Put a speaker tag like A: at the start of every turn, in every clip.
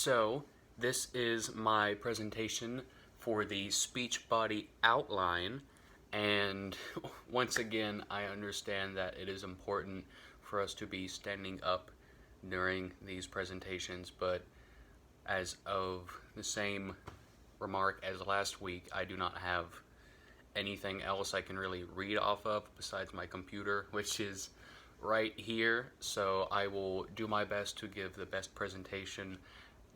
A: So, this is my presentation for the speech body outline, and once again, I understand that it is important for us to be standing up during these presentations, but as of the same remark as last week, I do not have anything else I can really read off of besides my computer, which is right here. So I will do my best to give the best presentation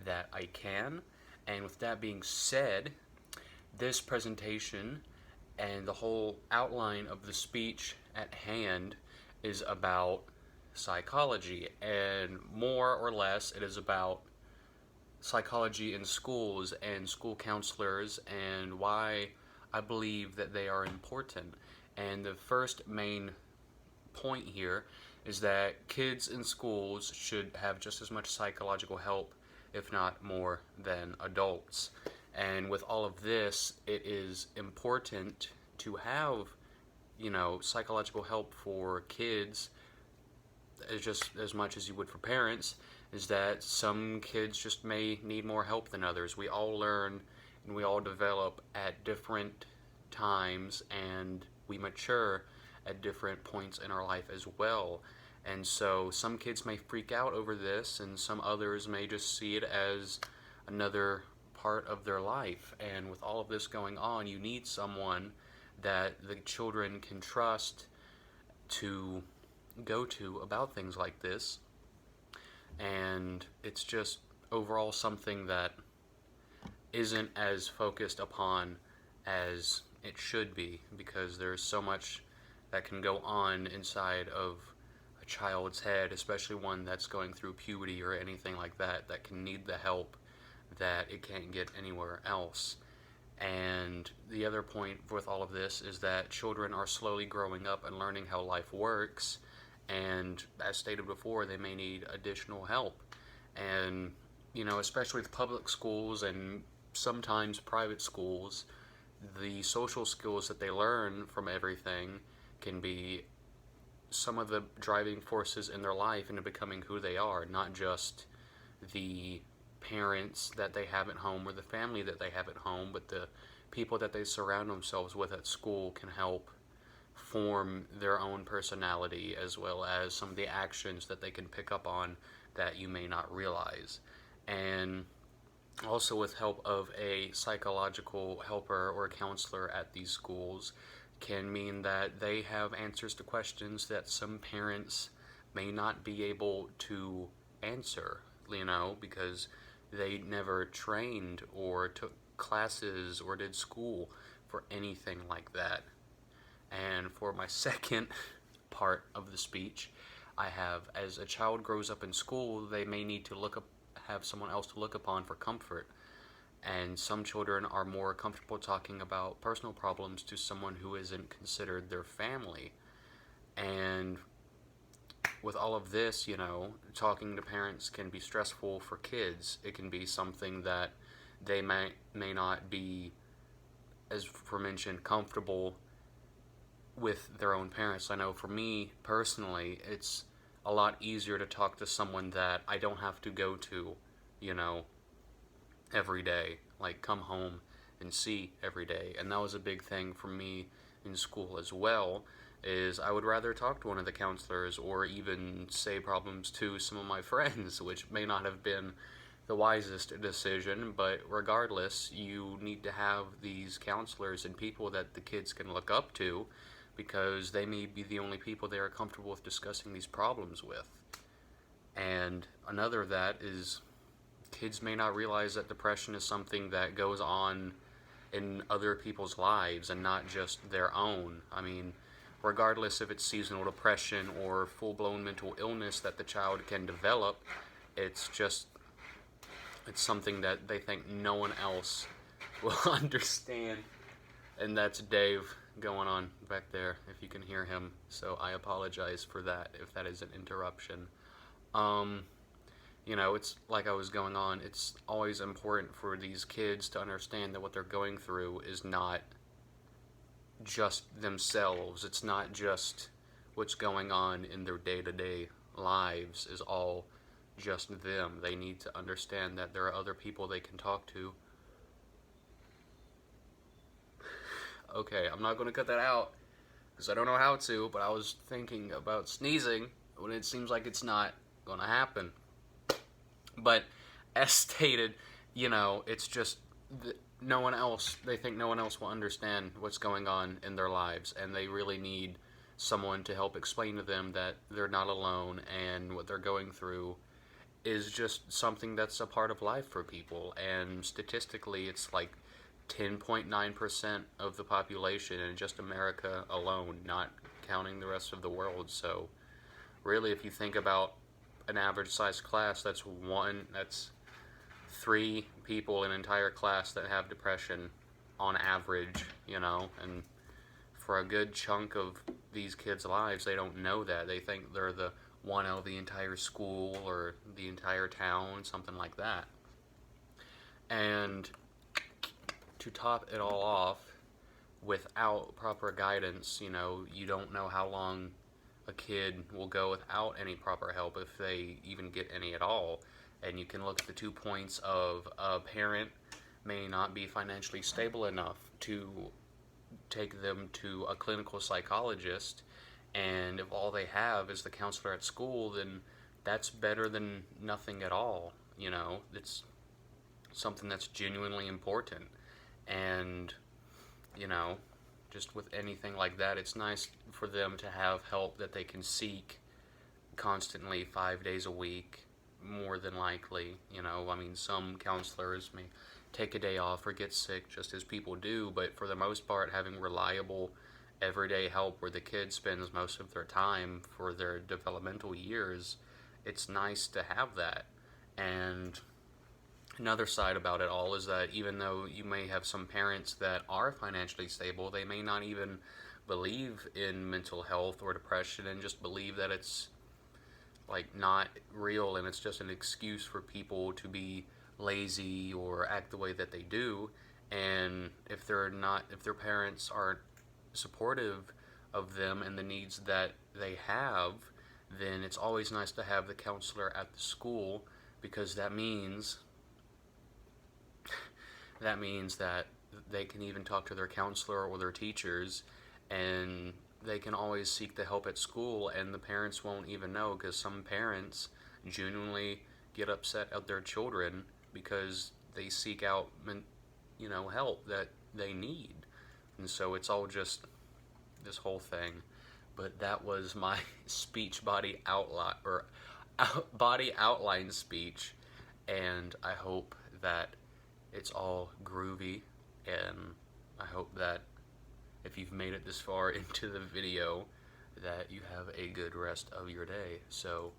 A: that I can. And with that being said, this presentation and the whole outline of the speech at hand is about psychology, and more or less it is about psychology in schools and school counselors and why I believe that they are important. And the first main point here is that kids in schools should have just as much psychological help, if not more, than adults. And with all of this, it is important to have, psychological help for kids just as much as you would for parents. Is that some kids just may need more help than others. We all learn and we all develop at different times, and we mature at different points in our life as well. And so some kids may freak out over this, and some others may just see it as another part of their life. And with all of this going on, you need someone that the children can trust to go to about things like this. And it's just overall something that isn't as focused upon as it should be, because there's so much that can go on inside of a child's head, especially one that's going through puberty or anything like that, that can need the help that it can't get anywhere else. And the other point with all of this is that children are slowly growing up and learning how life works, and as stated before, they may need additional help. And, especially with public schools and sometimes private schools, the social skills that they learn from everything can be some of the driving forces in their life into becoming who they are, not just the parents that they have at home or the family that they have at home, but the people that they surround themselves with at school can help form their own personality, as well as some of the actions that they can pick up on that you may not realize. And also, with help of a psychological helper or counselor at these schools can mean that they have answers to questions that some parents may not be able to answer, because they never trained or took classes or did school for anything like that. And for my second part of the speech, I have, as a child grows up in school, they may need to have someone else to look upon for comfort. And some children are more comfortable talking about personal problems to someone who isn't considered their family. And with all of this, talking to parents can be stressful for kids. It can be something that they may not be, as aforementioned, comfortable with their own parents. I know for me personally, it's a lot easier to talk to someone that I don't have to go to, every day, like come home and see every day. And that was a big thing for me in school as well, is I would rather talk to one of the counselors or even say problems to some of my friends, which may not have been the wisest decision, but regardless, you need to have these counselors and people that the kids can look up to, because they may be the only people they are comfortable with discussing these problems with. And another of that is kids may not realize that depression is something that goes on in other people's lives and not just their own. I mean, regardless if it's seasonal depression or full-blown mental illness that the child can develop, it's something that they think no one else will understand. And that's Dave going on back there, if you can hear him. So I apologize for that, if that is an interruption. It's like I was going on, it's always important for these kids to understand that what they're going through is not just themselves. It's not just what's going on in their day-to-day lives is all just them. They need to understand that there are other people they can talk to. Okay, I'm not going to cut that out because I don't know how to, but I was thinking about sneezing when it seems like it's not going to happen. But as stated, it's just no one else, they think no one else will understand what's going on in their lives, and they really need someone to help explain to them that they're not alone and what they're going through is just something that's a part of life for people. And statistically, it's like 10.9% of the population in just America alone, not counting the rest of the world. So really, if you think about an average size class, that's 3 people in an entire class that have depression on average, and for a good chunk of these kids' lives, they don't know that. They think they're the one out of the entire school or the entire town, something like that. And to top it all off, without proper guidance, you don't know how long a kid will go without any proper help, if they even get any at all. And you can look at the 2 points of a parent may not be financially stable enough to take them to a clinical psychologist, and if all they have is the counselor at school, then that's better than nothing at all. It's something that's genuinely important. And just with anything like that, it's nice for them to have help that they can seek constantly 5 days a week, more than likely. Some counselors may take a day off or get sick, just as people do, but for the most part, having reliable everyday help where the kid spends most of their time for their developmental years, it's nice to have that. And another side about it all is that even though you may have some parents that are financially stable, they may not even believe in mental health or depression, and just believe that it's like not real, and it's just an excuse for people to be lazy or act the way that they do. And if their parents aren't supportive of them and the needs that they have, then it's always nice to have the counselor at the school, because that means that they can even talk to their counselor or their teachers, and they can always seek the help at school, and the parents won't even know, because some parents genuinely get upset at their children because they seek out help that they need. And so it's all just this whole thing. But that was my speech body outline, or body outline speech, and I hope that it's all groovy, and I hope that if you've made it this far into the video, that you have a good rest of your day. So